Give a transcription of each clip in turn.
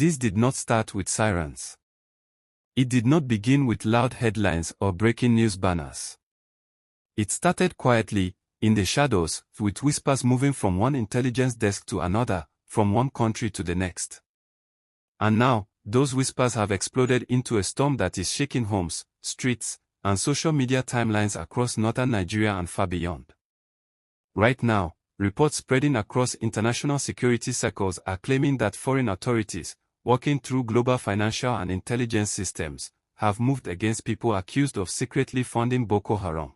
This did not start with sirens. It did not begin with loud headlines or breaking news banners. It started quietly, in the shadows, with whispers moving from one intelligence desk to another, from one country to the next. And now, those whispers have exploded into a storm that is shaking homes, streets, and social media timelines across northern Nigeria and far beyond. Right now, reports spreading across international security circles are claiming that foreign authorities, working through global financial and intelligence systems, have moved against people accused of secretly funding Boko Haram.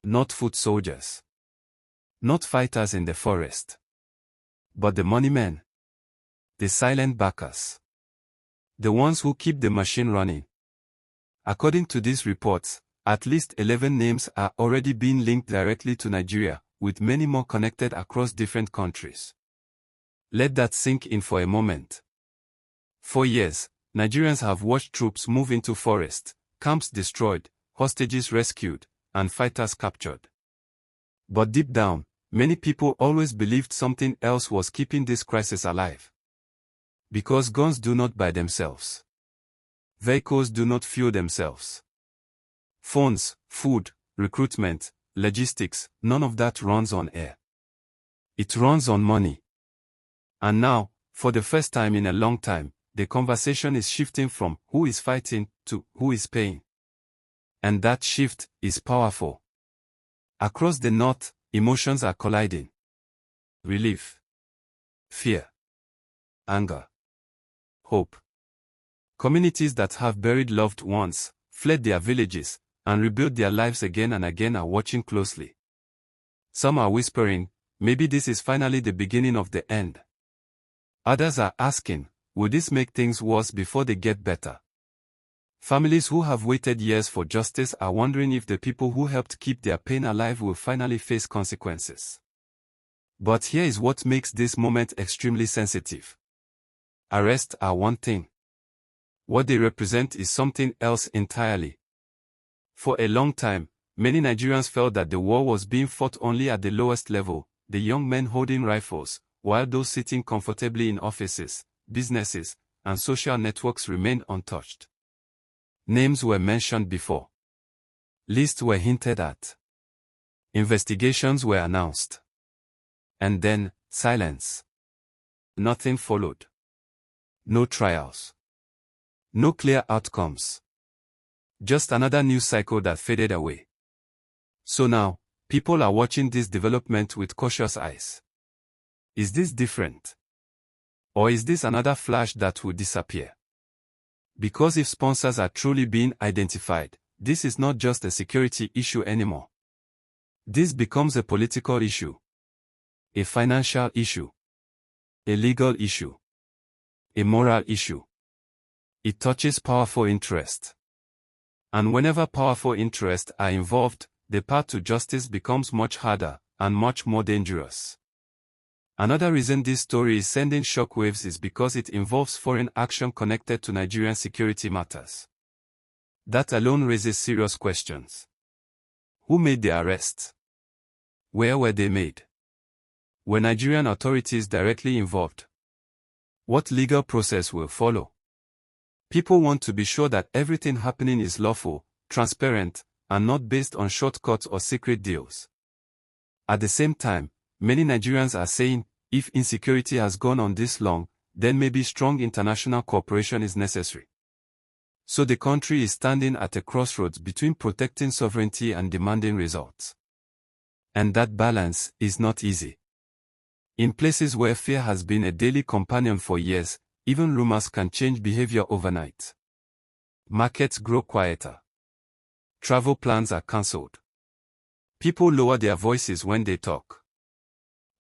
Not foot soldiers. Not fighters in the forest. But the money men. The silent backers. The ones who keep the machine running. According to these reports, at least 11 names are already being linked directly to Nigeria, with many more connected across different countries. Let that sink in for a moment. For years, Nigerians have watched troops move into forests, camps destroyed, hostages rescued, and fighters captured. But deep down, many people always believed something else was keeping this crisis alive. Because guns do not buy themselves. Vehicles do not fuel themselves. Phones, food, recruitment, logistics, none of that runs on air. It runs on money. And now, for the first time in a long time, the conversation is shifting from who is fighting to who is paying. And that shift is powerful. Across the north, emotions are colliding. Relief. Fear. Anger. Hope. Communities that have buried loved ones, fled their villages, and rebuilt their lives again and again are watching closely. Some are whispering, maybe this is finally the beginning of the end. Others are asking, will this make things worse before they get better? Families who have waited years for justice are wondering if the people who helped keep their pain alive will finally face consequences. But here is what makes this moment extremely sensitive. Arrests are one thing. What they represent is something else entirely. For a long time, many Nigerians felt that the war was being fought only at the lowest level, the young men holding rifles, while those sitting comfortably in offices, businesses, and social networks remained untouched. Names were mentioned before. Lists were hinted at. Investigations were announced. And then, silence. Nothing followed. No trials. No clear outcomes. Just another news cycle that faded away. So now, people are watching this development with cautious eyes. Is this different? Or is this another flash that will disappear? Because if sponsors are truly being identified, this is not just a security issue anymore. This becomes a political issue. A financial issue. A legal issue. A moral issue. It touches powerful interest. And whenever powerful interests are involved, the path to justice becomes much harder and much more dangerous. Another reason this story is sending shockwaves is because it involves foreign action connected to Nigerian security matters. That alone raises serious questions. Who made the arrests? Where were they made? Were Nigerian authorities directly involved? What legal process will follow? People want to be sure that everything happening is lawful, transparent, and not based on shortcuts or secret deals. At the same time, many Nigerians are saying, if insecurity has gone on this long, then maybe strong international cooperation is necessary. So the country is standing at a crossroads between protecting sovereignty and demanding results. And that balance is not easy. In places where fear has been a daily companion for years, even rumors can change behavior overnight. Markets grow quieter. Travel plans are cancelled. People lower their voices when they talk.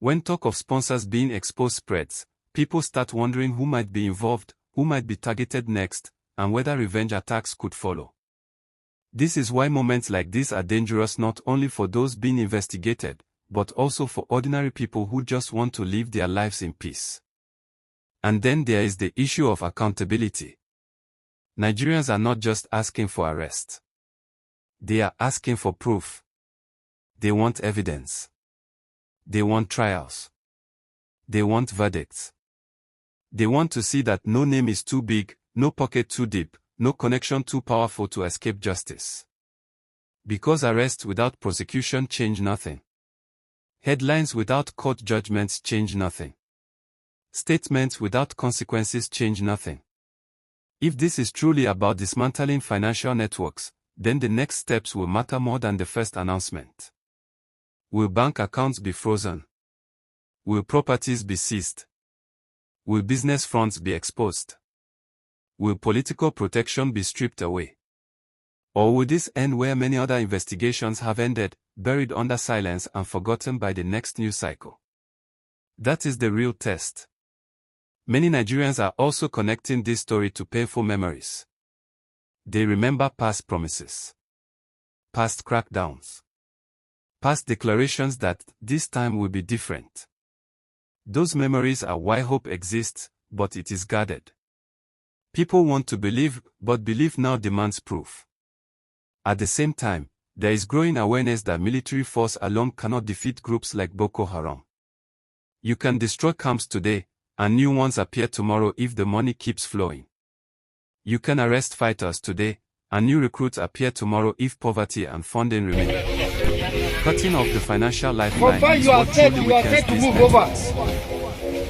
When talk of sponsors being exposed spreads, people start wondering who might be involved, who might be targeted next, and whether revenge attacks could follow. This is why moments like this are dangerous not only for those being investigated, but also for ordinary people who just want to live their lives in peace. And then there is the issue of accountability. Nigerians are not just asking for arrest. They are asking for proof. They want evidence. They want trials. They want verdicts. They want to see that no name is too big, no pocket too deep, no connection too powerful to escape justice. Because arrests without prosecution change nothing. Headlines without court judgments change nothing. Statements without consequences change nothing. If this is truly about dismantling financial networks, then the next steps will matter more than the first announcement. Will bank accounts be frozen? Will properties be seized? Will business fronts be exposed? Will political protection be stripped away? Or will this end where many other investigations have ended, buried under silence and forgotten by the next news cycle? That is the real test. Many Nigerians are also connecting this story to painful memories. They remember past promises, past crackdowns, past declarations that this time will be different. Those memories are why hope exists, but it is guarded. People want to believe, but belief now demands proof. At the same time, there is growing awareness that military force alone cannot defeat groups like Boko Haram. You can destroy camps today, and new ones appear tomorrow if the money keeps flowing. You can arrest fighters today, and new recruits appear tomorrow if poverty and funding remain. Cutting off the financial lifeline is what truly weakens these networks.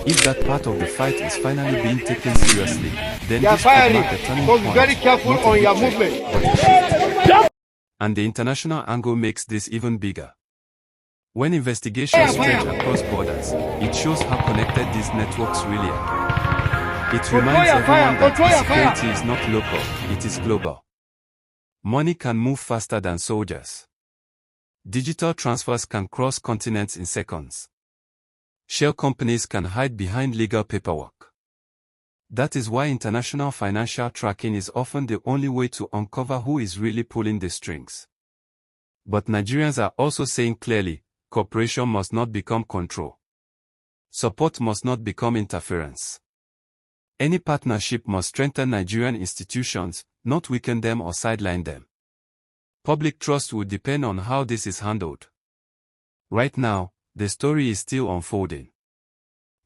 If that part of the fight is finally being taken seriously, then this could mark a turning point, not a victory. And the international angle makes this even bigger. When investigations stretch across borders, it shows how connected these networks really are. It reminds everyone that security is not local, it is global. Money can move faster than soldiers. Digital transfers can cross continents in seconds. Shell companies can hide behind legal paperwork. That is why international financial tracking is often the only way to uncover who is really pulling the strings. But Nigerians are also saying clearly, cooperation must not become control. Support must not become interference. Any partnership must strengthen Nigerian institutions, not weaken them or sideline them. Public trust will depend on how this is handled. Right now, the story is still unfolding.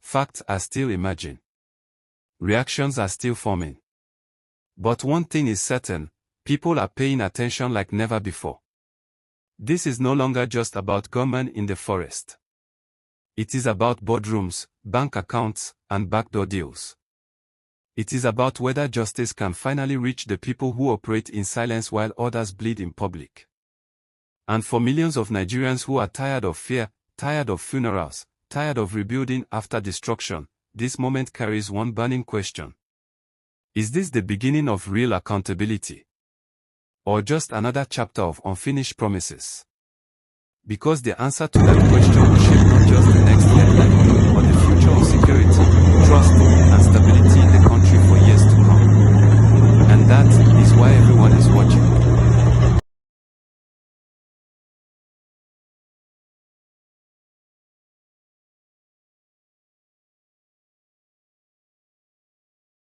Facts are still emerging. Reactions are still forming. But one thing is certain, people are paying attention like never before. This is no longer just about gunmen in the forest. It is about boardrooms, bank accounts, and backdoor deals. It is about whether justice can finally reach the people who operate in silence while others bleed in public. And for millions of Nigerians who are tired of fear, tired of funerals, tired of rebuilding after destruction, this moment carries one burning question. Is this the beginning of real accountability? Or just another chapter of unfinished promises? Because the answer to that question will shape